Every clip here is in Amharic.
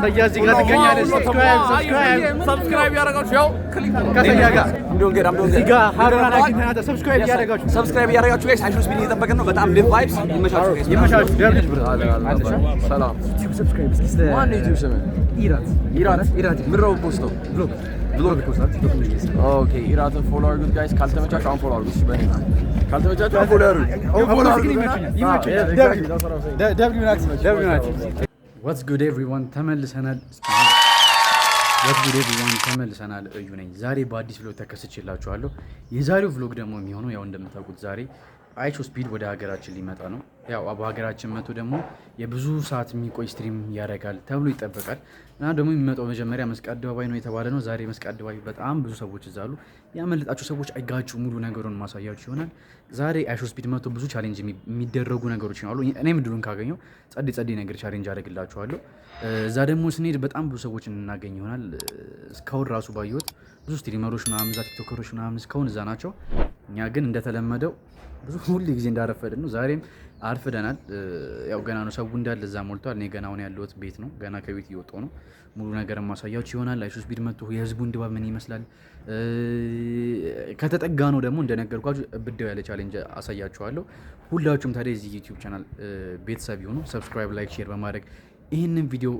እዚህ ጋር ትገኛለህ። ሰብስክራይብ ያደረጋችሁ ያው ክሊክ ከሰያ ጋር እዚህ ጋር ሀሩናን አግኝተናል። ሰብስክራይብ ያደረጋችሁ ጋይስ አይሹስ ቢኒ እየጠበቅን ነው። በጣም ሊቭ ቫይብስ ይመቻችሁ ጋይስ ይመቻችሁ። ደብልጅ ብር ሰላም ሰብስክራይብ እስኪ ማን ዩቲዩብ ስም ኢራት ምራው ፖስት ነው ብሎግ ፖስት ኦኬ ኢራትን ፎሎ አድርጉት ጋይስ። ካልተመቻችሁ አሁን ፎሎ አድርጉት። በኔ ካልተመቻችሁ ፎሎ አድርጉት። What's good everyone ተመልሰናል። እዩ ነኝ። ዛሬ በአዲስ ቭሎግ ተከስቼላችኋለሁ። የዛሬው ቭሎግ ደግሞ የሚሆነው ያው እንደምታውቁት ዛሬ አይሾስፒድ ወደ ሀገራችን ሊመጣ ነው። ያው በሀገራችን መጥቶ ደግሞ የብዙ ሰዓት የሚቆይ ስትሪም ያደርጋል ተብሎ ይጠበቃል እና ደግሞ የሚመጣው መጀመሪያ መስቀል አደባባይ ነው የተባለ ነው። ዛሬ መስቀል አደባባይ በጣም ብዙ ሰዎች እዛ አሉ። ያመለጣችሁ ሰዎች አይጋጩ፣ ሙሉ ነገሩን ማሳያችሁ ይሆናል። ዛሬ አይሾስፒድ መጥቶ ብዙ ቻሌንጅ የሚደረጉ ነገሮች አሉ። እኔም እድሉን ካገኘው ጸዴ ነገር ቻሌንጅ አደርግላችኋለሁ። እዛ ደግሞ ስንሄድ በጣም ብዙ ሰዎች እናገኝ ይሆናል። እስካሁን ራሱ ባየሁት ብዙ ስትሪመሮች ምናምን እዛ ቲክቶከሮች ምናምን እስካሁን እዛ ናቸው። እኛ ግን እንደተለመደው ብዙ ሁሉ ጊዜ እንዳረፈድን ነው። ዛሬም አርፍደናል። ያው ገና ነው፣ ሰው እንዳለ እዛ ሞልቷል። እኔ ገና አሁን ያለሁት ቤት ነው። ገና ከቤት እየወጣሁ ነው። ሙሉ ነገር ማሳያችሁ ይሆናል። አይሾስፒድ መጥቶ የህዝቡን ድባብ ምን ይመስላል፣ ከተጠጋ ነው ደግሞ እንደነገርኳችሁ ብድው ያለ ቻሌንጅ አሳያችኋለሁ። ሁላችሁም ታዲያ የዚህ ዩቲዩብ ቻናል ቤተሰብ ይሁኑ። ሰብስክራይብ፣ ላይክ፣ ሼር በማድረግ ይህንን ቪዲዮ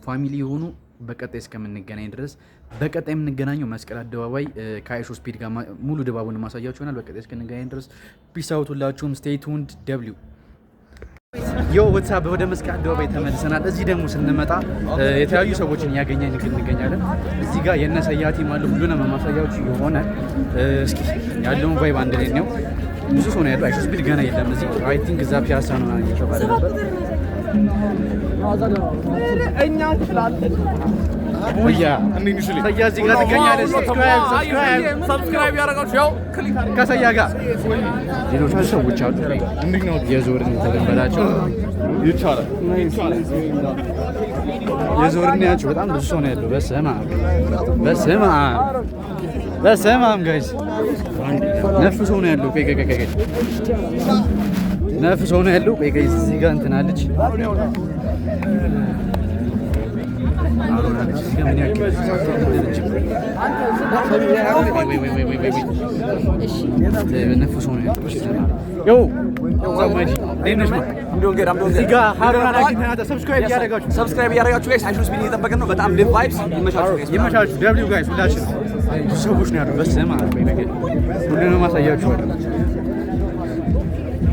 ፋሚሊ የሆኑ በቀጣይ እስከምንገናኝ ድረስ በቀጣይ የምንገናኘው መስቀል አደባባይ ከአይሾስፒድ ጋር ሙሉ ድባቡን ማሳያችሁ ይሆናል። በቀጣይ እስከምንገናኝ ድረስ ፒስ አውት። ሁላችሁም ስቴይ ቱንድ ደብሊው ዮ ወትሳብ ወደ መስቀል አደባባይ ተመልሰናል። እዚህ ደግሞ ስንመጣ የተለያዩ ሰዎችን ያገኘን እንገኛለን። እዚህ ጋር የነሰያቲ ማለት ሁሉንም ማሳያችሁ ይሆናል። እስኪ ያለውን ቫይብ አንድ ላይ ነው። ብዙ ሰው ነው ያለው። አይሾስፒድ ገና የለም እዚህ። አይ ቲንክ እዛ ፒያሳ ነው እየተባለ ነበር። እኛ እንችላለን። ሰያ እዚህ ጋር ትገኛለህ። ሰብስክራይብ ያደረጋችሁ ያው ክሊክ ከሰያ ጋር ሌሎች ሰዎች አሉ። የዞርን ተለበላቸው ይቻላል። የዞርን ያቸው በጣም ብዙ ሰው ነው ያለው። በስመ አብ ጋይስ ነፍ ሰው ነው ያለው። ቆይ ነፍ ሰው ነው ያለው። ቆይ እዚህ ጋር እንትን አለች ሰብስክራይብ ያደረጋችሁ ጋይስ አይሾስ ቢኒ እየጠበቅን ነው። በጣም ሊቭ ቫይብስ ይመቻችሁ። ደብሊው ጋይስ ሁላችን ብዙ ሰዎች ነው ያሉት። በስመ አብ ሁሉንም አሳያችኋለሁ።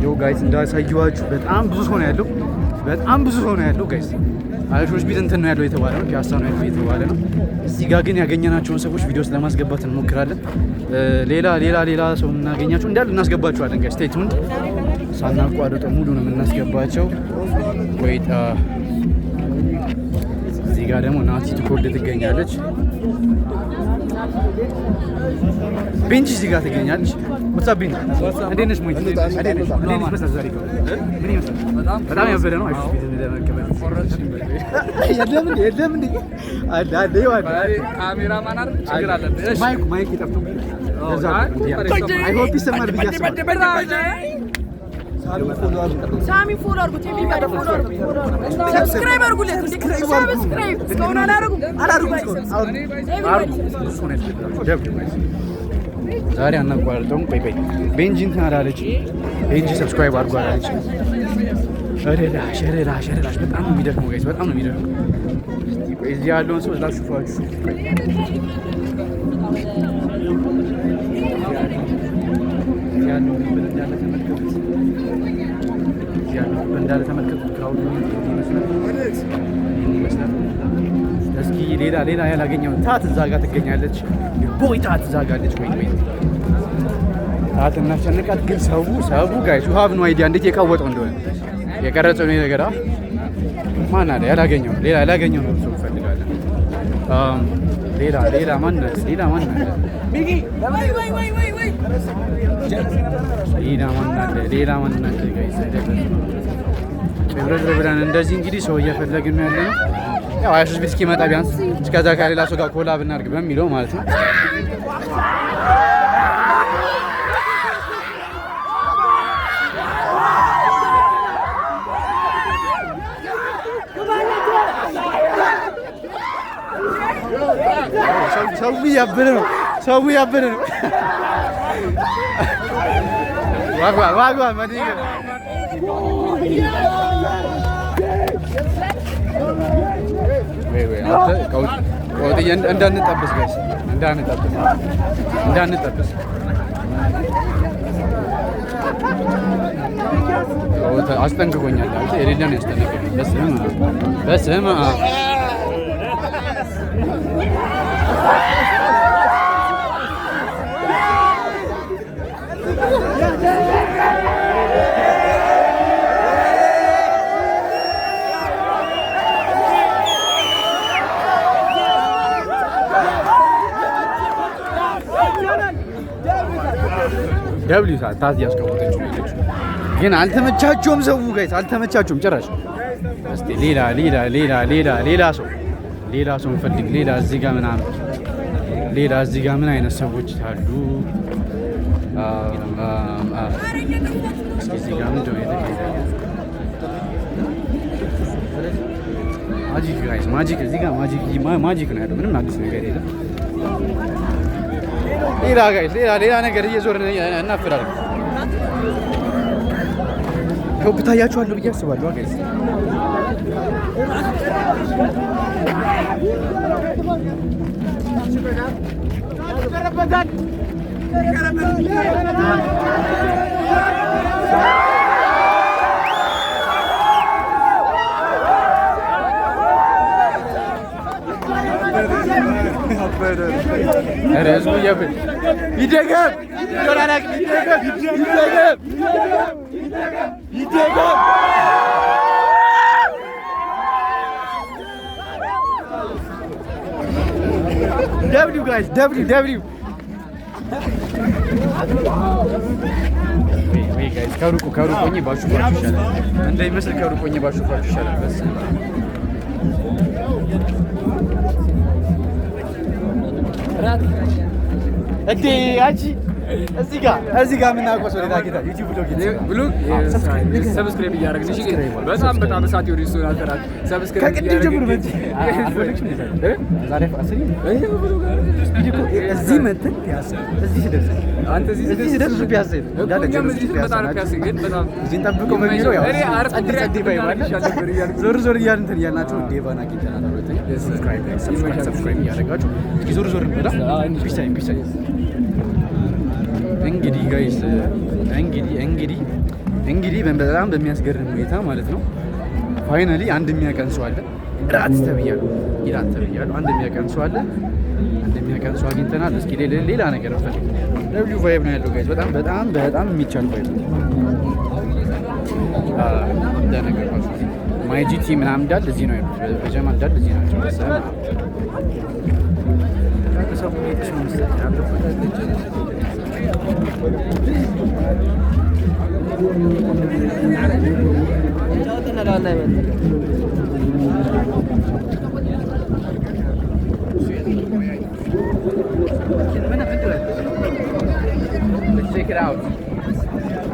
ዮ ጋይስ እንዳሳየኋችሁ በጣም ብዙ ሰው ነው ያለው። ጋይስ አይሾስፒድ እንትን ነው ያለው የተባለ ነው፣ ፒያሳ ነው ያለው የተባለ ነው። እዚህ ጋር ግን ያገኘናቸውን ሰዎች ቪዲዮስ ለማስገባት እንሞክራለን። ሌላ ሰው እናገኛቸው እንዳለ እናስገባቸዋለን። ጋይስ ስቴይ ቱንድ። ሳናቋርጠው ሙሉ ነው የምናስገባቸው። ቆይታ እዚህ ጋር ደግሞ ናቲ ትኮልድ ትገኛለች። ቤንች እዚህ ጋር ትገኛለች። ወጣ ቤንች እንዴት ነሽ? ሞይ እንዴት ነሽ? ምን ይመስላል ዛሬ? በጣም ያበደ ነው። አይሾስፒድ እንደመከበል የለም እንዴ አለ ካሜራማን አይደል? ችግር አለብህ። ማይክ ይጠፍቶብኝ ለዛ አይ ሆፕ ይሰማል ብዬ አስባለሁ። ሳሚ ፎሎ አድርጉት። ኤቭሪባዲ ፎሎ አድርጉት። ሰብስክራይብ አድርጉለት። ሰብስክራይብ እስካሁን አላደረጉም። ዛሬ አናቋርጠውም። ቆይ ቤንጂ እንትን አላለች። ቤንጂ ሰብስክራይብ አድርጓ አላለች። ሸረላሽ በጣም ነው የሚደክመው ጋይስ፣ በጣም ነው የሚደክመው። ቆይ እዚህ ያለውን ሰው ላሹፋችሁ። እንዳለ ተመልከቱት። ክራውድ ይመስላል። እስኪ ሌላ ያላገኘው ታት እዛ ጋር ትገኛለች። ቦይ ታት እዛ ጋር አለች። ወይ ታት እናስጨንቃት። ግን ሰው ጋይስ ዩ ሃቭ ኖ አይዲያ እንዴት የቃወጠው እንደሆነ የቀረጸው ነው ነገር። ማን አለ ያላገኘው? ያላገኘው ነው ሰው ፈልጋለን። ሌላ ማን አለ? ሚጊ ሌላ ማን አለ ጋይስ? ብለን እንደዚህ እንግዲህ ሰው እየፈለግን ያለ ነው። ያው አይሾስፒድ እስኪመጣ ቢያንስ እስከዛ ከሌላ ሰው ጋር ኮላብ እናድርግ በሚለው ማለት ነው። ሰው እያበደ ነው። ዋግዋ ማዲጋ እንዳንጠብስ ጋይስ እንዳንጠብስ አስጠንቅቆኛል። የሌለ ነው ያስጠነቀቀኝ። በስመ አብ ደብሊው ታዝ ያስቀምጠችው ግን አልተመቻቸውም። ሰው ጋይስ አልተመቻቸውም ጭራሽ። እስቲ ሌላ ሰው እንፈልግ። ሌላ እዚህ ጋር ምናምን እዚህ ጋር ምን አይነት ሰዎች አሉ? እስኪ እዚህ ጋር ምንድን ነው የተካሄደ? ማጂክ ጋይስ ማጂክ፣ እዚህ ጋር ማጂክ ነው ያለው። ምንም አዲስ ነገር የለም። ሌላ ነገር እየዞርን እናፍራለን። ከውብ ታያችኋለሁ ብዬ አስባለሁ ጋይስ። ይደገም ደብሊው ጋይስ ደብሊው ወይ ጋይስ ከሩቁ ሆኜ ባሹፋችሁ ይሻላል። እንዳይመስል ከሩቁ ሆኜ ባሹፋችሁ ይሻላል። በስ እዴ አንቺ እዚህ ጋር የምናውቀው ሰው ሌላ ጌታ ዩቲዩብ ብሎግ ሰብስክራይብ እያደረግን እሺ። በጣም እሳት ወደ እሱ አልተራት ሰብስክራይብ ከቅድም ጀምሮ እዚህ መተን እዚህ ሲደርስ አንተ እዚህ ሲደርስ ፒያሳ እንዳለ ጠብቀው በሚለው ያው ጸድ ባይባል ዞር እያልን እንትን እያልናቸው ዴቫን አግኝተናል። ሁለተኛ ሰብስክራይብ እያደረጋችሁ ዞር ብላ ፒሳ እንግዲህ ጋይስ እንግዲህ በጣም በሚያስገርም ሁኔታ ማለት ነው ፋይናሊ አንድ የሚያቀን ሰው አለ። ኢራት ተብያለሁ። አንድ የሚያቀን ሰው አለ። አግኝተናል። እስኪ ሌላ ነገር እንፈልግ። ደብሊው ቫይብ ነው ያለው ጋይስ። በጣም የሚቻል ቫይብ ነው። እንደነገርኳችሁ ማይ ጂቲ ምናምን እንዳለ እዚህ ነው ያሉት። በጀማ እንዳለ እዚህ ናቸው።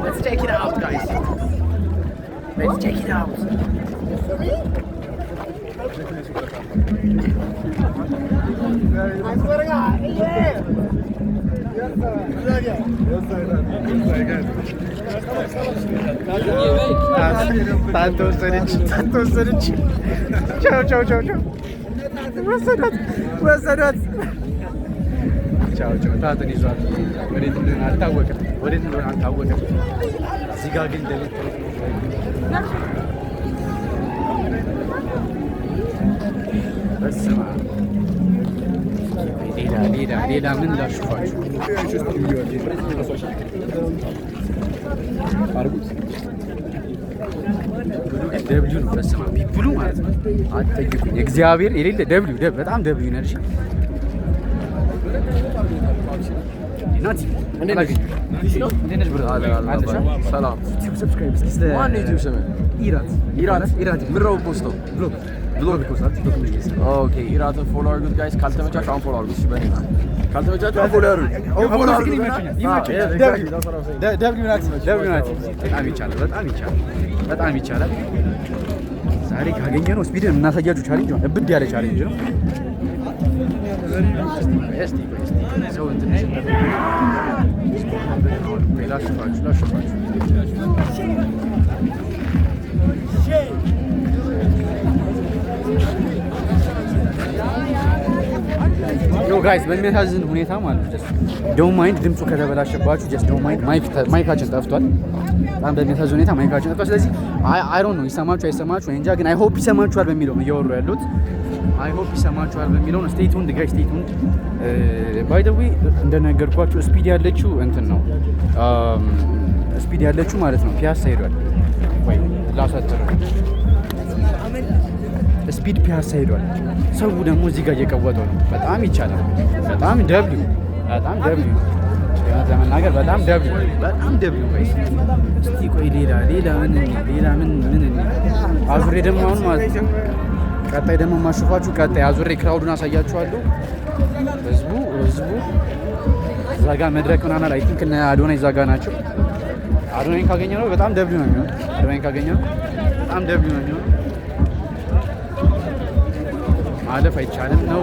Let's check it out, guys. Let's check it out. Tanto ወሰደች። ቻው ወሰዷት። ቻው ታትን ይዟት ወዴት እንደሆነ አልታወቀም። እዚህ ጋር ግን በስመ አብ ሌላ ምን ላሽፋችሁ? ደብሊው ነው። በስመ አብ ቢብሉ ማለት ነው። አትጠይቁኝ። እግዚአብሔር የሌለ ደብሊው በጣም ደብሊው ነርሽ ናቲ ሰላም ኢራትን ፎሎ አድርጉት ጋይስ። ካልተመቻችሁ አሁን ፎሎ አድርጉት። እሺ በእኔ ካልተመቻችሁ ፎሎ አድርጉት። በጣም ይቻላል። ዛሬ ካገኘነው ስፒድን እናሳያችሁ። ቻሌንጅ ነው። እብድ ያለ ቻሌንጅ ነው። ሰው እንትን ላሽፋችሁ ጋይስ በሚያሳዝን ሁኔታ ማለት ነው። ዶንት ማይንድ ድምፁ ከተበላሸባችሁ ጀስት ዶንት ማይንድ ማይካችን ጠፍቷል። በጣም በሚያሳዝን ሁኔታ ማይካችን ጠፍቷል። ስለዚህ አይ ዶንት ኖ ይሰማችሁ አይሰማችሁ እንጃ፣ ግን አይ ሆፕ ይሰማችኋል በሚለው ነው እያወሩ ያሉት። አይ ሆፕ ይሰማችኋል በሚለው ነው። ስቴይ ቱንድ ጋይስ፣ ስቴይ ቱንድ። ባይ ዘ ዌይ እንደነገርኳችሁ ስፒድ ያለችው እንትን ነው ስፒድ ያለችው ማለት ነው ፒያሳ ሄዷል። ወይ ላሳጥር ስፒድ ፒያሳ ሄዷል። ሰው ደግሞ እዚህ ጋር እየቀወጠው ነው። በጣም ይቻላል። በጣም ደብሊው ለመናገር በጣም ደብሊው ጋይስ። እስቲ ቆይ ሌላ ምን አዙሬ ደግሞ አሁን ማለት ነው ቀጣይ ደግሞ ማሽፋችሁ ቀጣይ አዙሬ ክራውዱን አሳያችኋለሁ። ህዝቡ እዛ ጋር መድረክ ምናምን አይ ቲንክ እነ አዶናይ እዛ ጋር ናቸው። አዶናይን ካገኘ ነው በጣም ደብሊው ነው የሚሆነው። አዶናይን ካገኘ ነው በጣም ደብሊው ነው የሚሆነው። ማለፍ አይቻልም ነው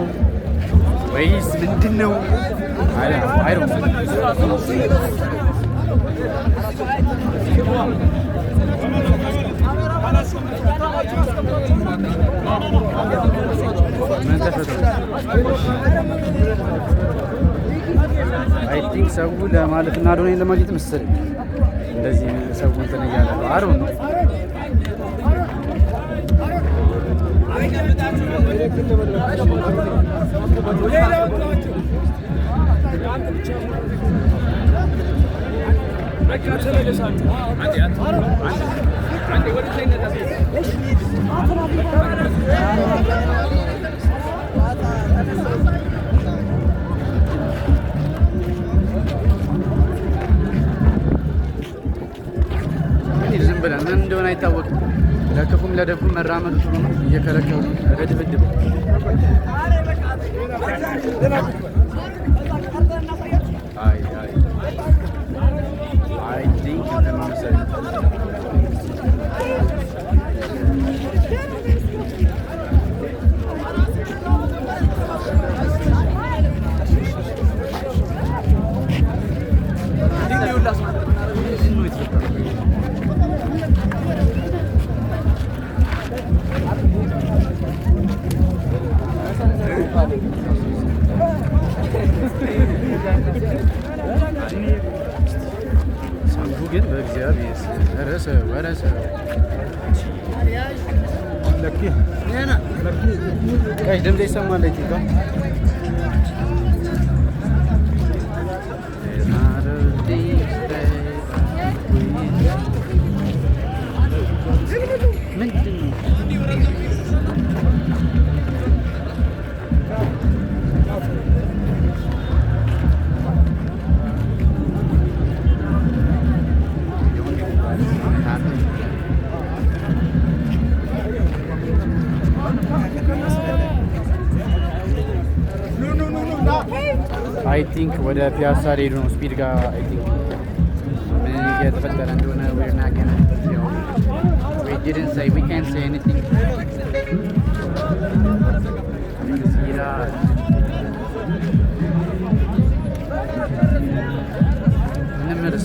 ወይስ ምንድን ነው? አይሮ አይ ቲንክ ሰው ለማለት እና አዶናይን ለማግኘት መሰለኝ እንደዚህ ሰው እንትን እያለ ነው። አሮ ነው ዝም ብለን ምን እንደሆነ አይታወቅም። ለክፉም ለደጉም መራመዱ ጥሩ ነው። እየከለከሉ ለድብድብ ሰንፉ ግን በእግዚአብሔር ወረሰ ቀይ ድምፅ ይሰማል። ምንድን ነው አይ ቲንክ ወደ ፒያሳ ሊሄዱ ነው። ስፒድ ጋር አይ ቲንክ ምን እየተፈጠረ እንደሆነ we're not gonna we didn't say we can't say anything እንመለስ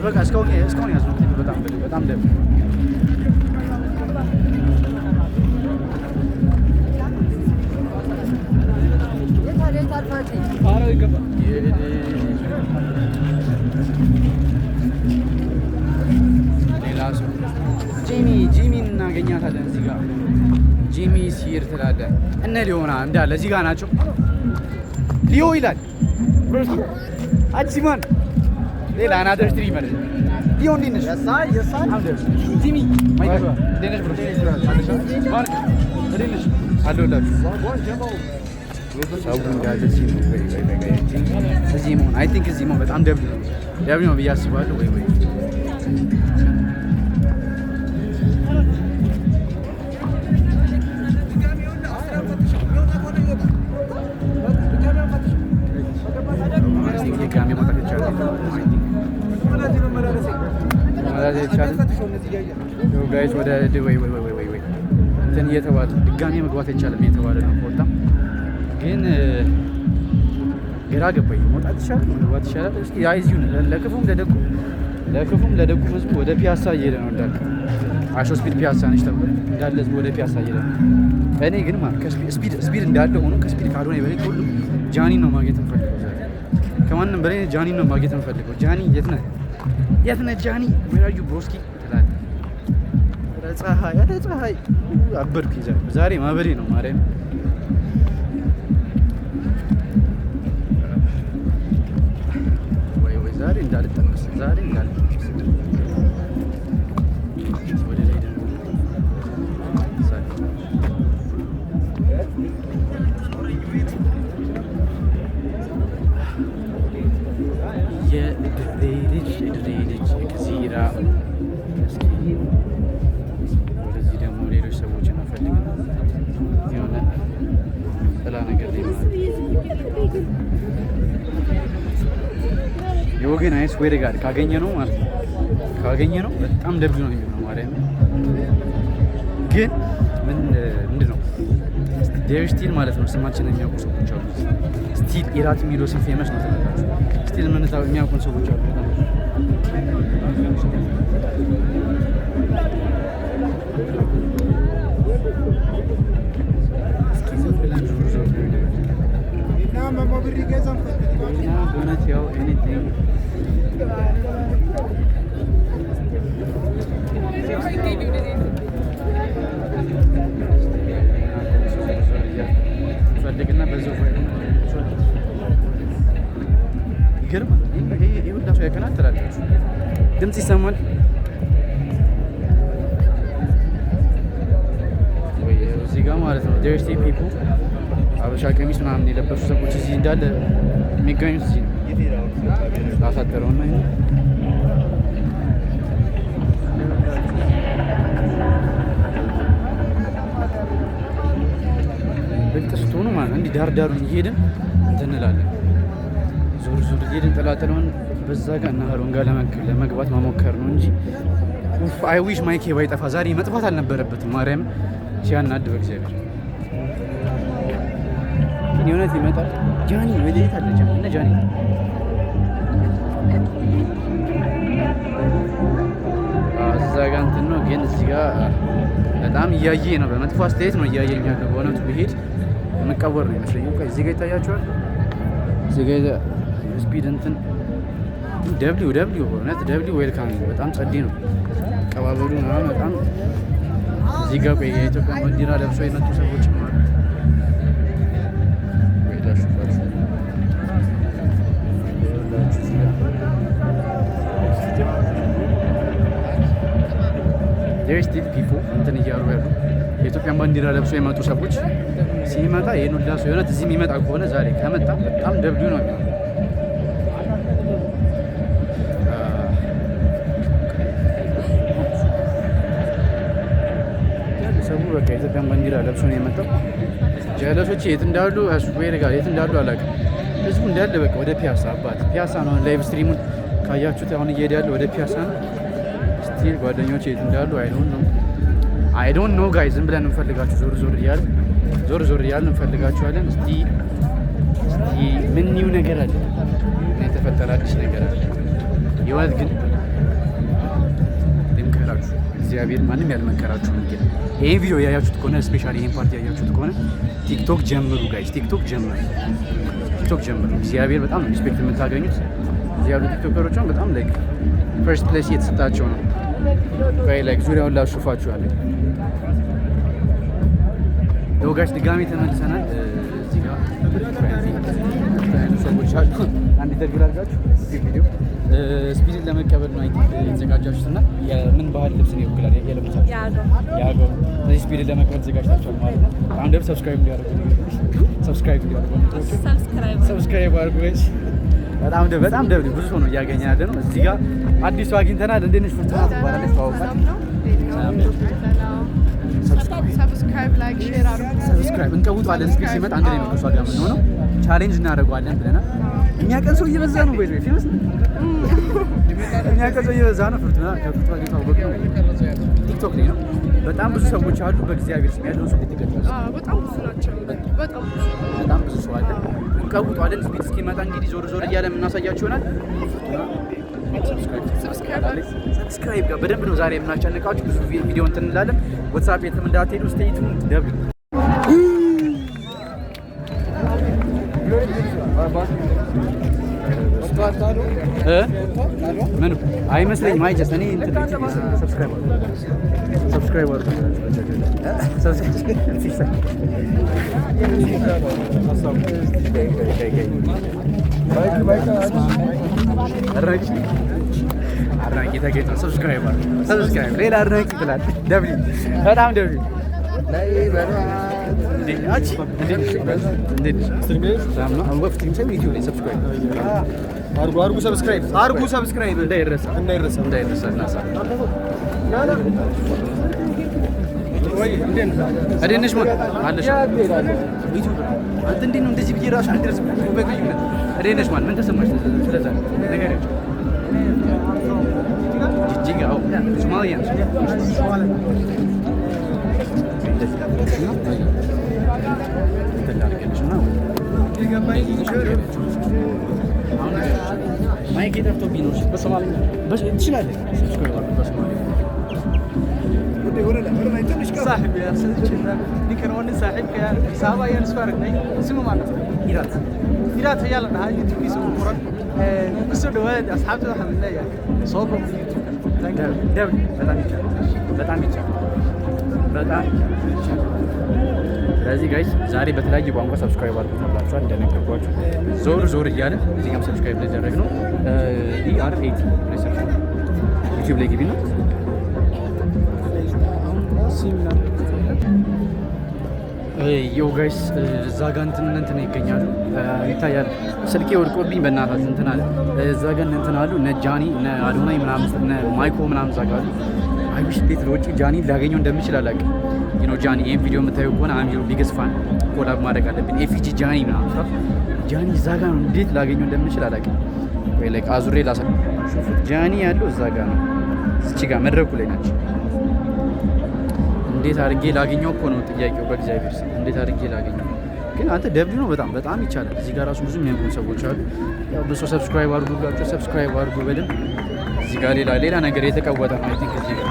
በቃ እስካሁን ያዝነው በጣም ደም ሌላ ሰው ጂሚን እናገኛታለን እዚህ ጋር ጂሚ ሲር ትላለህ እነ ሊዮና እንዳለ እዚህ ጋር ናቸው። ሊዮ ይላል አጂማን ሌላ አናደር ስትሪመር ሊዮ እንዴት ነሽ? ጂሚ ማይክ እንዴት ነሽ? ማርክ እንዴት ነሽ? አለሁላችሁ። ሰው እንዳለ እዚህ መሆን አይ ቲንክ እዚህ መሆን በጣም ደብል ነው ብዬ አስባለሁ። ወይ ማለት አይቻልም። ጋይስ ወደ ወይ እንትን እየተባለ ድጋሜ መግባት አይቻልም እየተባለ ነው። ፖርታ ግን ግራ ገባኝ። መውጣት ይሻላል መግባት ይሻላል። እስኪ አይዚሁ ለክፉም ለደጉ ህዝቡ ወደ ፒያሳ እየሄደ ነው እንዳለ አይሾ ስፒድ ፒያሳ ነች ተብሎ እንዳለ ህዝቡ ወደ ፒያሳ እየሄደ ነው። እኔ ግን ማለት ስፒድ እንዳለ ሆኖ ከስፒድ ካልሆነ በላይ ሁሉም ጃኒ ነው ማግኘት እንፈልገው ዛሬ ከማንም በላይ ጃኒ ነው ማግኘት እንፈልገው። ጃኒ የት ነህ ጃኒ ወራጁ ብሮስኪ ትላለህ። ፀሐይ አበድኩ ዛሬ ማበሬ ነው ማርያም። ወይ ዛሬ እንዳልጠቀስ ወደ ላይ ደግሞ የድሬ ልጅ ከዚራ ወደዚህ ደግሞ ሌሎች ሰዎችን እንፈልግ የሆነ ጥላ ነገር የወገን አይስ ወይ ጋር ካገኘ ነው ማለት ነው። ካገኘ ነው በጣም ደብዙ ነው የሚሆነው ማለት ነው። ግን ምንድን ነው ዴር ስቲል ማለት ነው ስማችን የሚያውቁ ሰዎች አሉ። ስቲል ኢራት የሚለው ስም ፌመስ ነው ተመልካችሁ። ስቲል የሚያውቁን ሰዎች አሉ። በእውነት ያው ኤኒቲንግ ፈልግና በዛው ይገርማል። ይሄ ሁላ ሰው ያቀናል ትላላችሁ። ድምፅ ይሰማል ወይ እዚህ ጋር ማለት ነው። ዴር ስቴይ ፒፕል አበሻ ቀሚስ ምናምን የለበሱ ሰዎች እዚህ እንዳለ የሚገኙት እዚህ ነው። ላሳጠረውና ብልጥ ስትሆኑ ማለት እንዲህ ዳርዳሩን እየሄድን እንትን እንላለን። ዞር እየሄድን ጥላጥለውን በዛ ጋር እና ሀሮን ጋር ለመግባት መሞከር ነው እንጂ አይ ዊሽ ማይኬ ባይጠፋ ዛሬ መጥፋት አልነበረበትም። ማርያም ሲያናድ በእግዚአብሔር የእውነት ይመጣል። ጃኒ ወዴት አለ? ጃኒ እዛ ጋ እንትን ነው። ግን እዚህ ጋ በጣም እያየ ነው፣ በመጥፎ አስተያየት ነው እያየኝ ያለው። በእውነቱ ብሄድ የምቀወር ነው ይመስለኝ። እዚህ ጋ ይታያቸዋል። እዚህ ጋ ስፒድ እንትን ደብሊው በእውነት ደብሊው ዌልካም በጣም ጸዴ ነው አቀባበሉ ምናምን በጣም። እዚህ ጋ የኢትዮጵያ ባንዲራ ለብሶ የመጡ ሰዎች ነው ስቲል ፒፖ እንትን እያሉ ያሉ የኢትዮጵያን ባንዲራ ለብሶ የመጡ ሰዎች ሲመጣ ይህን ሁላ ሰው የሆነት እዚህ የሚመጣ ከሆነ ዛሬ ከመጣ በጣም ደብሊው ነው የሚሆነው። ሰው በቃ የኢትዮጵያን ባንዲራ ለብሶ ነው የመጣው። ጀለሶች የት እንዳሉ አስዌር ጋር የት እንዳሉ አላውቅም። ህዝቡ እንዳለ በቃ ወደ ፒያሳ አባት ፒያሳ ነው። ላይቭ ስትሪሙን ካያችሁት አሁን እየሄደ ያለው ወደ ፒያሳ ነው። ስቲል ጓደኞች የት እንዳሉ አይ ዶንት ኖ ጋይ ዝም ብለን እንፈልጋችሁ ዞር እያልን እንፈልጋችኋለን። እስቲ ምን ኒው ነገር አለ? የተፈጠረ አዲስ ነገር አለ? የዋት ግን ልምከራችሁ እግዚአብሔር ማንም ያልመከራችሁ ነገር ይሄን ቪዲዮ ያያችሁት ከሆነ ስፔሻሊ ይሄን ፓርቲ ያያችሁት ከሆነ ቲክቶክ ጀምሩ ጋይስ፣ ቲክቶክ ጀምሩ። እግዚአብሔር በጣም ሪስፔክት የምታገኙት እዚህ ያሉ ቲክቶከሮችን በጣም ላይክ ፈርስት ፕሌስ እየተሰጣቸው ነው። ላይክ ዙሪያውን ላሹፋችኋል። ጋይስ ድጋሜ ተመልሰናል። እዚህ ጋር ሰዎች አሉ። አንድ ኢንተርቪው ላድርጋችሁ። ቪዲዮ ስፒድን ለመቀበል ነው የተዘጋጃችሁት እና የምን ባህል ልብስ ነው ይወክላል የለበሳችሁት? የአገው። ስለዚህ ስፒድን ለመቀበል ተዘጋጅታችኋል ማለት ነው። አሁን ደግሞ ሰብስክራይብ እንዲያደርጉ ሰብስክራይብ አድርጉ። በጣም ደብል ብዙ ሰው ነው እያገኘ ያለ ነው። እዚህ ጋር አዲሱ አግኝተናል። እንዴት ነሽ? ፍርቱና ትባላለች። ተዋውቃት። ሰብስክራይብ እንቀውጣለን። ስፒድ ሲመጣ አንድ ላይ ነው ከሷ ጋር የምንሆነው። ቻሌንጅ እናደርገዋለን ብለናል። እኛ ቀን ሰው እየበዛ ነው። ወይ ፌመስ የሚያቀዘው የበዛ ነው። ፍርቱና ከፍርቱና የታወቀ ነው። ቲክቶክ ላይ ነው። በጣም ብዙ ሰዎች አሉ። በእግዚአብሔር ስም ያለውን ሰው ትገኛለህ። በጣም ብዙ ናቸው። በጣም ብዙ ሰው አለ። እንቀውጧለን። ስፒድ እስኪመጣ እንግዲህ ዞር ዞር እያለ የምናሳያችሁ ይሆናል። ሰብስክራይብ ጋር በደንብ ነው ዛሬ የምናስጨንቃችሁ። ብዙ ቪዲዮ እንትን እንላለን። ዋትስአፕ የትም እንዳትሄዱ። ስቴቱ ደብል ምን አይመስለኝም። አይጀስ እኔ ሰብስክራይብ አድናቂ ተገኝቶ ሰብስክራይብ ሌላ አድናቂ ትላል። ደብል በጣም ደብል አርጉ ሰብስክራይብ እንዳይረሳ። እንዴት ነሽ? አለሽ አንተ እንዴት ነው እንደዚህ ብዬ እራሱ አልደረስም። እንዴት ነሽ? ምን ተሰማሽ? ስለዛ ነገር ጅጅጋ ሶማሊያ ማይክ የጠፍቶብኝ ነው። በሶማሊያ ትችላለህ። صاحبي يا دي كان وانا صاحبك يا صاحبي يا نسوارك اسمه معنا إيرات يلا ده يوتيوب يسوي مرة كسر دواد أصحابته الحمد لله يعني صوبه في يوتيوب ده በጣም ስለዚህ ጋይስ ዛሬ በተለያየ ቋንቋ ሰብስክራይብ አድርጉ ተብላችኋል። እንደነገርኳችሁ ዞር እያለ እዚህም ሰብስክራይብ ሊደረግ ነው። ER80 ዩቲዩብ ላይ ግቢ ነው። ዮ ጋይስ እዛ ጋ እንትን ይገኛሉ ይታያል። ስልኬ ወድቆብኝ በእናታችሁ እንትን አለ። እዛ ጋ እንትን አሉ እነ ጃኒ እነ አዶናይ ምናምን እነ ማይኮ ምናምን እዛ ጋ አሉ። አይሽ እንዴት ለውጪ ጃኒ ላገኘው እንደምችል አላውቅም። ጃኒ ይሄን ቪዲዮ የምታዩ ከሆነ አሚሮ ቢግስ ፋን ኮላብ ማድረግ አለብን። ኤፊጂ ጃኒ ምናምን ስራ ጃኒ እዛ ጋ ነው። እንዴት ላገኘው እንደምችል አላውቅም። ወይ ላይክ አዙሬ ላሳይ። ጃኒ ያለው እዛ ጋ ነው። እዚች ጋ መድረኩ ላይ ናቸው። እንዴት አድርጌ ላገኘው እኮ ነው ጥያቄው። በእግዚአብሔር ስም እንዴት አድርጌ ላገኘው? ግን አንተ ደብድ ነው። በጣም ይቻላል። እዚህ ጋር ራሱ ብዙ የሚያውቁ ሰዎች አሉ። ያው ብዙ ሰብስክራይብ አድርጉላችሁ። ሰብስክራይብ አድርጉ በደንብ። እዚህ ጋር ሌላ ነገር የተቀወጠ ነው። አይ ቲንክ እዚህ ጋር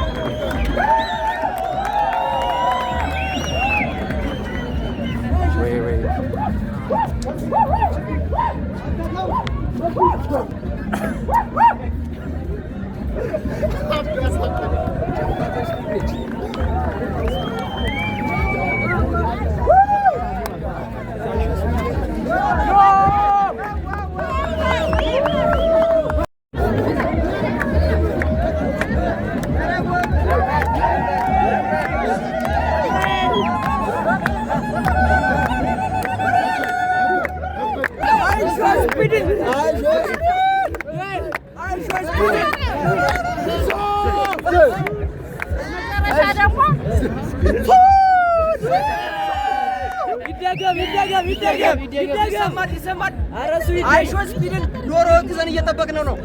አይሾስ ቢልን ዶሮ ይዘን እየጠበቅን ነው።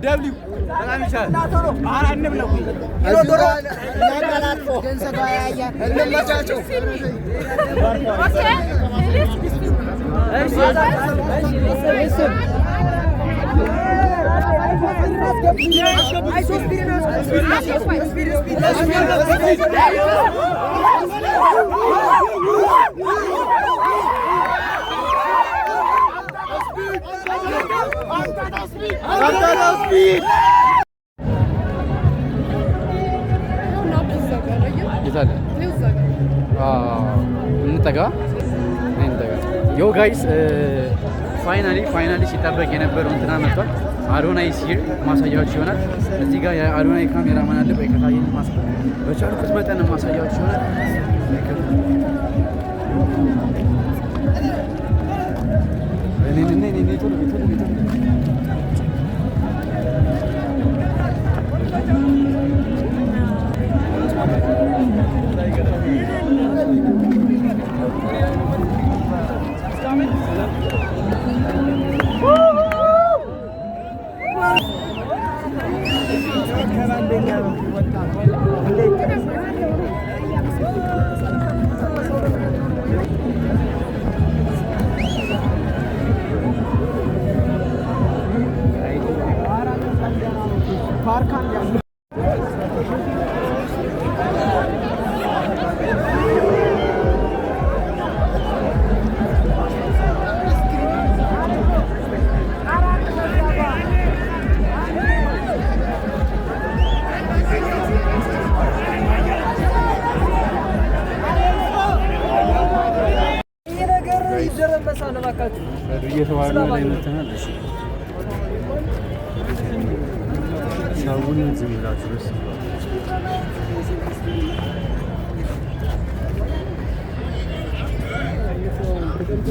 ደብሊው በጣም ይቻላል። አራንም ነው ዶሮ ያላላጥፎ ገንዘብ ያያ እንደማቻቸው አይሾስ ቢልን ዮ ጋይስ ፋይናሊ ሲጠበቅ የነበረው እንትና መጥቷል። አዶናይ ሲር ማሳያዎች ይሆናል። እዚህ ጋር የአዶናይ ካሜራማን አለ። በከታየኝ በቻልኩት መጠን ማሳያዎች ይሆናል።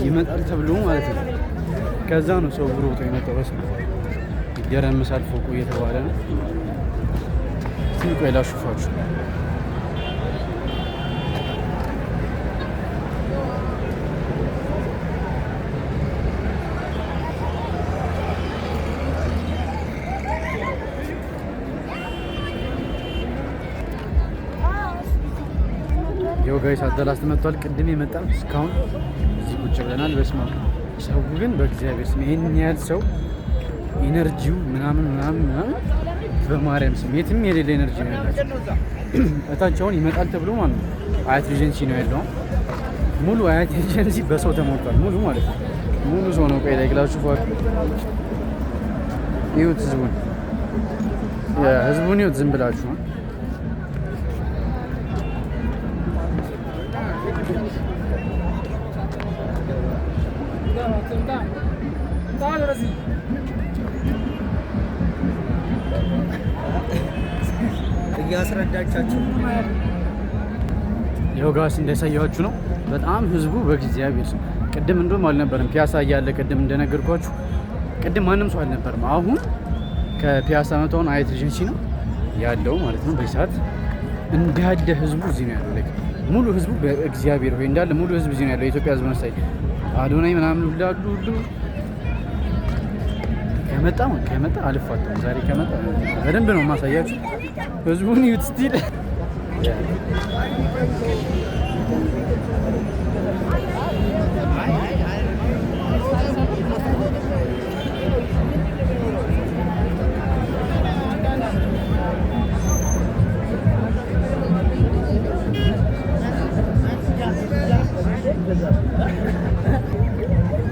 ይመጣል ተብሎ ማለት ነው። ከዛ ነው ሰው ሮጦ የመጣው። ይደረምሳል ፎቁ እየተባለ ነው። ትልቁ ላሹፋችሁ ያው ጋይስ አዳላስ መጥቷል። ቅድም የመጣ እስካሁን እዚህ ቁጭ ብለናል። በስማ ሰው ግን በእግዚአብሔር ስም ይሄን ያህል ሰው ኢነርጂው ምናምን በማርያም ስም የትም የሌለ ኤነርጂ ነው ያላቸው። እታቸውን ይመጣል ተብሎ ማለት ነው። አያት ኤጀንሲ ነው ያለው። ሙሉ አያት ኤጀንሲ በሰው ተሞልቷል። ሙሉ ማለት ነው። ሙሉ ሰው ነው። ቆይ ላይክላችሁ ፏል። ይሁት ህዝቡን ይሁት ዝም ብላችሁ እያስረዳቻችሁ ያው ጋስ እንደሳያችሁ ነው። በጣም ህዝቡ በእግዚአብሔር ስም ቅድም እንደውም አልነበረም ፒያሳ እያለ ቅድም እንደነገርኳችሁ ቅድም ማንም ሰው አልነበረም። አሁን ከፒያሳ መጣውን አያት ኤጀንሲ ነው ያለው ማለት ነው። በሰዓት እንዳለ ህዝቡ እዚህ ነው ያለው። ሙሉ ህዝቡ በእግዚአብሔር ሆይ እንዳለ ሙሉ ህዝብ እዚህ ነው ያለው። የኢትዮጵያ ህዝብ መሳይ አዶናይ ምናምን ሁሉ ከመጣ አልፋታም። ዛሬ ከመጣ በደንብ ነው ማሳያችሁ። ህዝቡን ይዩት ስቲል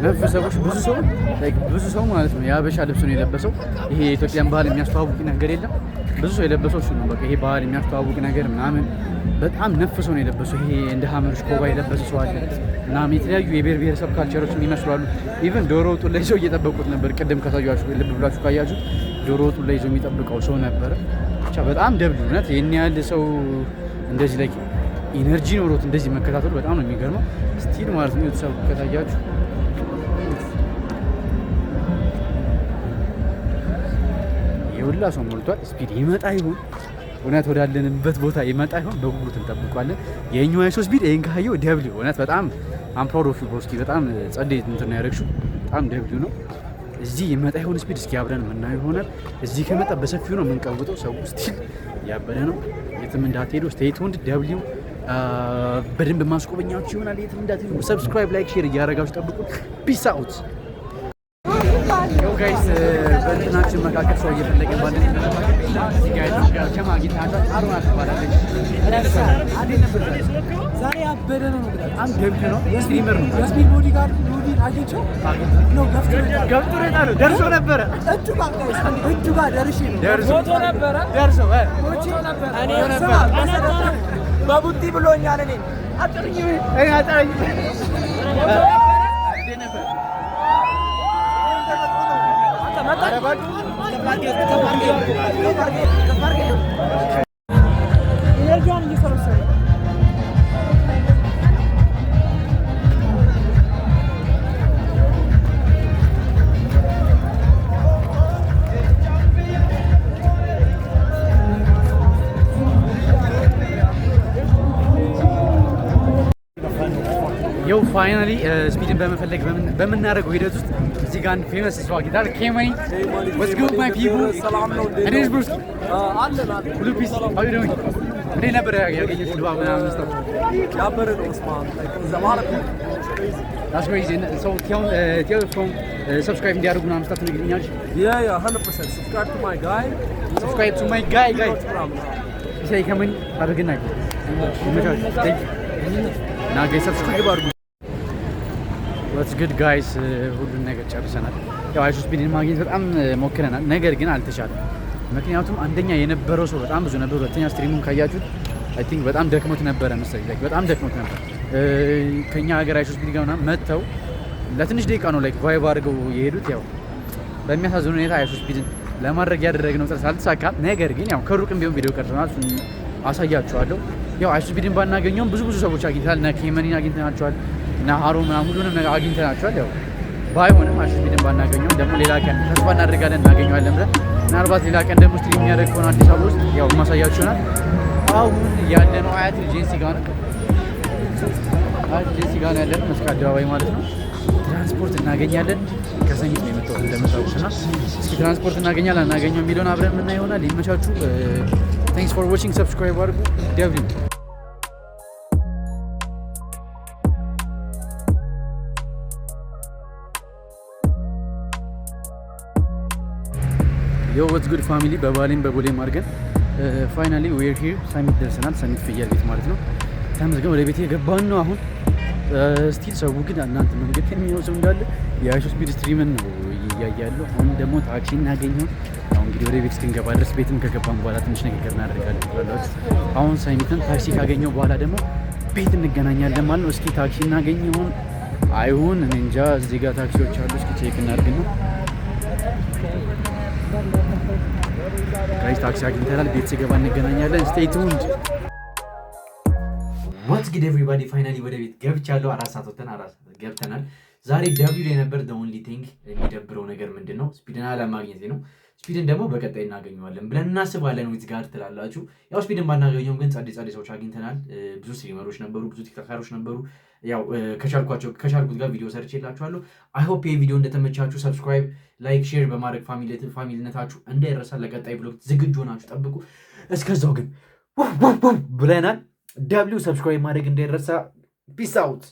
ነፍሰቦች ብዙ ሰው ማለት ነው የሀበሻ ልብስ ነው የለበሰው። ይሄ የኢትዮጵያን ባህል የሚያስተዋውቅ ነገር የለም። ብዙ ሰው የለበሰው እሱ ነው። በቃ ይሄ ባህል የሚያስተዋውቅ ነገር ምናምን በጣም ነፍሰው ነው የለበሰው። ይሄ እንደ ሀመሮች ኮባ የለበሰ ሰው አለ ምናምን የተለያዩ የብሔር ብሔረሰብ ካልቸሮችን ይመስላሉ። ኢቨን ዶሮ ወጡን ላይ ሰው እየጠበቁት ነበር። ቅድም ከታያችሁ ልብ ብላችሁ ካያችሁ ዶሮ ወጡን ላይ ሰው የሚጠብቀው ሰው ነበረ። ብቻ በጣም ደብል እውነት ይህን ያህል ሰው እንደዚህ ላይ ኢነርጂ ኖሮት እንደዚህ መከታተሉ በጣም ነው የሚገርመው። ስቲል ማለት ነው የተሰቡ ከታያችሁ የሁላ ሰው ሞልቷል። ስፒድ ይመጣ ይሁን እውነት ወዳለንበት ቦታ ይመጣ ይሁን በጉጉት እንጠብቋለን። የኛው አይሶ ስፒድ ይሄን ካየው ደብሊው እውነት በጣም አምፕራውድ ኦፍ ዩ ብሮስኪ በጣም ጸዴ እንትን ያደረግሽው በጣም ደብሊው ነው። እዚህ ይመጣ ይሁን ስፒድ እስኪ አብረን የምናየው ይሆናል። እዚህ ከመጣ በሰፊው ነው የምንቀውጠው። ሰው ስቲል ያበደ ነው። የትም እንዳትሄዱ ስቴይ ቱንድ ደብሊው በደንብ ማስቆበኛችሁ ይሆናል። የትም እንዳትሄዱ ሰብስክራይብ፣ ላይክ፣ ሼር እያደረጋችሁ ጠብቁ። ፒስ አውት ጋይስ በእንትናችን መካከል ሰው እየፈለገን ባለን እዚህ ጋር ጀማ ጌታቸው አሮና ትባላለች። ዛሬ ያበደ ነው። በጣም ደብድ ነው። ስትሪመር ነው። የስፒድ ቦዲጋርድ አግኝቼው ነው ገብቶ ነው ደርሶ ነበረ። እጁ ጋር ደርሼ ነው ፎቶ ነበረ ደርሶ እኔ በቡጢ ብሎኛል። እኔ አጥርኝ የው ፋይናሊ ስፒድን በመፈለግ በምናደርገው ሂደት ውስጥ እዚህ ጋር አንድ ፌመስ ሰው አግኝተናል። ኬማኒ ወትስ ጉድ ማይ ፒፕል አለን ሁሉ ፒስ አዩ ነው እንዴት ነበር ያገኘሽ ድባብ ምናምን መስጠት ያበረ ነው ስማ ዘማራ That's crazy. So tell from subscribe እንዲያደርጉ ምናምን መስጠት ትነግሪኛለሽ? Yeah, 100%. Subscribe to my guy. Subscribe to my guy. Say ከምን አድርግና እና ጋይ ሰብስክራይብ አድርጉ። What's good guys? ሁሉን ነገር ጨርሰናል። ያው አይሱስ ቢድን ማግኘት በጣም ሞክረናል፣ ነገር ግን አልተቻለም። ምክንያቱም አንደኛ የነበረው ሰው በጣም ብዙ ነበር። ሁለተኛ ስትሪሙን ካያችሁት አይ ቲንክ በጣም ደክሞት ነበረ መሰለኝ። ላይክ በጣም ደክሞት ነበር። ከኛ ሀገር አይሱስ ቢድን ጋር ምናምን መጥተው ለትንሽ ደቂቃ ነው ላይክ ቫይብ አድርገው የሄዱት። ያው በሚያሳዝን ሁኔታ አይሱስ ቢድን ለማድረግ ያደረግነው ጥረት አልተሳካም። ነገር ግን ያው ከሩቅም ቢሆን ቪዲዮ ቀርጸናል፣ እሱን አሳያችኋለሁ። ያው አይሱስ ቢድን ባናገኘውም ብዙ ሰዎች አግኝተናል። እና ኬመኒን አግኝተናቸዋል እና ሃሮ ምናምን ሁሉንም ነገር አግኝተናቸዋል። ያው ባይሆንም አይሱስ ቢድን ባናገኘውም ደግሞ ሌላ ቀን ተስፋ እናደርጋለን እናገኘዋለን ብለን ምናልባት ሌላ ቀን ደግሞ ስትሪም የሚያደርግ ከሆነ አዲስ አበባ ውስጥ ያው ማሳያችሁ ይሆናል። አሁን ያለነው አያት ኤጀንሲ ጋር ነው። አያት ኤጀንሲ ጋር ነው ያለነው፣ መስቀል አደባባይ ማለት ነው። ትራንስፖርት እናገኛለን። ከሰሚት ነው የመጣሁት እንደምታውቁትና እስኪ ትራንስፖርት እናገኛለን አናገኘው የሚለውን አብረን የምናየው ይሆናል። ይመቻችሁ። ታንክስ ፎር ዋቺንግ። ሰብስክራይብ አድርጉ። ደብሊው ዮ ዋትስ ጉድ ፋሚሊ በባሌም በቦሌም አድርገን ፋይናሊ ዌር ሂር ሰሚት ደርሰናል። ሰሚት ፍየል ቤት ማለት ነው። ተመዝገን ወደ ቤት የገባን ነው አሁን። ስቲል ሰው ግን እናንተ መንገድ የሚሆን ሰው እንዳለ የአይሱስ ቢድ ስትሪምን ነው እያያለሁ። አሁን ደግሞ ታክሲ እናገኘው። አሁን እንግዲህ ወደ ቤት እስክንገባ ድረስ ቤትም ከገባን በኋላ ትንሽ ነገር እናደርጋለን ትላላችሁ። አሁን ሰሚትን ታክሲ ካገኘው በኋላ ደግሞ ቤት እንገናኛለን ማለት ነው። እስኪ ታክሲ እናገኝ ይሆን አይሁን እኔ እንጃ። እዚህ ጋር ታክሲዎች አሉ። እስኪ ቼክ እናድርግና ጋይስ ታክሲ አግኝተናል። ቤት ሲገባ እንገናኛለን። ስቴይ ቱንድ። ዋትስ ጉድ ኤቭሪባዲ ፋይናሊ ወደ ቤት ገብቻለሁ። 4 ሰዓት ወጥተን 4 ሰዓት ገብተናል። ዛሬ ደብሊው ላይ ነበር። the only thing የሚደብረው ነገር ምንድነው? ስፒድን አለማግኘት ነው። ስፒድን ደግሞ በቀጣይ እናገኘዋለን ብለን እናስባለን። ዊዝ ጋር ትላላችሁ። ያው ስፒድን ባናገኘውም ግን ጸዴ ሰዎች አግኝተናል። ብዙ ስትሪመሮች ነበሩ፣ ብዙ ቲክቶከሮች ነበሩ። ያው ከቻልኩት ጋር ቪዲዮ ሰርቼላችኋለሁ። አይ ሆፕ ይሄ ቪዲዮ እንደተመቻችሁ ሰብስክራይብ፣ ላይክ፣ ሼር በማድረግ ፋሚሊነታችሁ እንዳይረሳ። ለቀጣይ ብሎግ ዝግጁ ሆናችሁ ጠብቁ። እስከዛው ግን ብለናል። ደብሊው ሰብስክራይብ ማድረግ እንዳይረሳ። ፒስ አውት።